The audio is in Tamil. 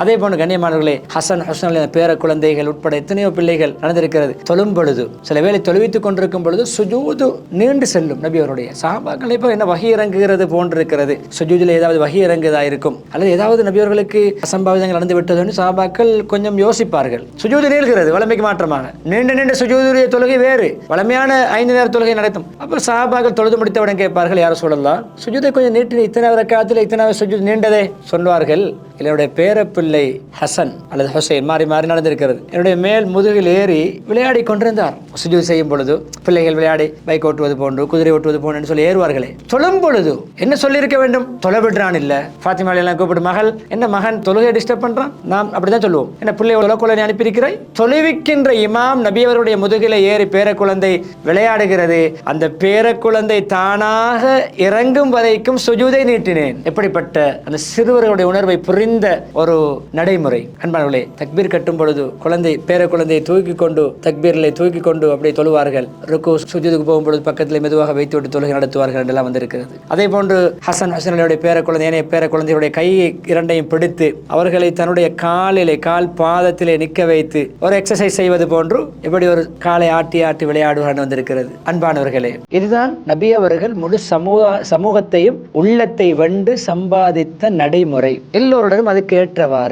அதே போன்று கண்ணியமானவர்களே, ஹசன் ஹுசன் பேர குழந்தைகள் உட்பட எத்தனையோ பிள்ளைகள் நடந்திருக்கிறது. தொழும் பொழுது சில வேளை தொழுவித்துக் கொண்டிருக்கும் பொழுது சுஜூது நீண்டு செல்லும். நபி அவருடைய சஹாபாக்கள் இப்போ என்ன வஹி இறங்குகிறது போன்றிருக்கிறது, சுஜூதில் ஏதாவது வஹி இறங்குதா இருக்கும் அல்லது ஏதாவது நபி அவர்களுக்கு அசம்பாவிதங்கள் நடந்து விட்டது சஹாபாக்கள் கொஞ்சம் யோசிப்பார்கள். சுஜூது நீள்கிறது வளமைக்கு மாற்றமாக. நீண்ட சுஜூதுடைய தொழுகை வேறு, வளமையான 5 நேர தொழுகை நடத்தும். அப்போ சஹாபாக்கள் தொழுது முடித்தவுடன் கேட்பார்கள், யார் சொல்லலாம் சுஜூதை கொஞ்சம் நீட்டி, இத்தனை ரக்காத்தில் இத்தனை சுஜூது நீண்டதே சொல்வார்கள். என்னுடைய பேரப்பிள்ளை ஹசன் அல்லது ஹுசைன் மாறி மாறி நடந்திருக்கிறது. என்னுடைய மேல் முதுகில் ஏறி விளையாடி கொண்டிருந்தார். சுஜூது செய்யும் பொழுது பிள்ளைகள் விளையாடி பைக் ஓட்டுவது போன்று குதிரை ஓட்டுவது போன்று சொல்லி ஏறுவார்களே, தொழும் பொழுது என்ன சொல்லியிருக்க வேண்டும்? தொலை விடுறான் இல்ல, ஃபாத்திமா எல்லாம் கூப்பிட்டு மகள் என்ன மகன் தொழுகை டிஸ்டர்ப் பண்றான், நாம் அப்படிதான் சொல்லுவோம். என்ன பிள்ளை உலகொலை அனுப்பியிருக்கிறாய்? தொழுவிக்கின்ற இமாம் நபி அவருடைய முதுகில ஏறி பேர குழந்தை விளையாடுகிறது. அந்த பேர குழந்தை தானாக இறங்கும் வரைக்கும் சுஜூதை நீட்டினேன். எப்படிப்பட்ட அந்த சிறுவர்களுடைய உணர்வை புரிந்த ஒரு நடைமுறை. அன்பானவர்களே, தக்பீர் கட்டும் பொழுது பேர குழந்தையை தூக்கி கொண்டு தக்பீர்களை தூக்கி கொண்டு அப்படியே தொழுவார்கள். ருக்கு சுஜூதுக்கு போகும்பொழுது பக்கத்தில் மெதுவாக வைத்து விட்டு தொழுகை நடத்துவார்கள் என்றெல்லாம் வந்திருக்கிறது. அதே போன்று ஹசன் ஹுசனுடைய பேர குழந்தை ஏனைய பேர குழந்தையுடைய கையை இரண்டையும் பிடித்து அவர்களை தன்னுடைய கால் பாதத்திலே நிற்க வைத்து ஒரு எக்ஸசைஸ் செய்வது போன்று எப்படி ஒரு காலை ஆட்டி ஆட்டி விளையாடுவார்கள் வந்திருக்கிறது. அன்பானவர்களே, இதுதான் நபி அவர்கள் முழு சமூகத்தையும் உள்ளத்தை வென்று சம்பாதித்த நடைமுறை. எல்லோருடனும் அதுக்கு ஏற்றவாறு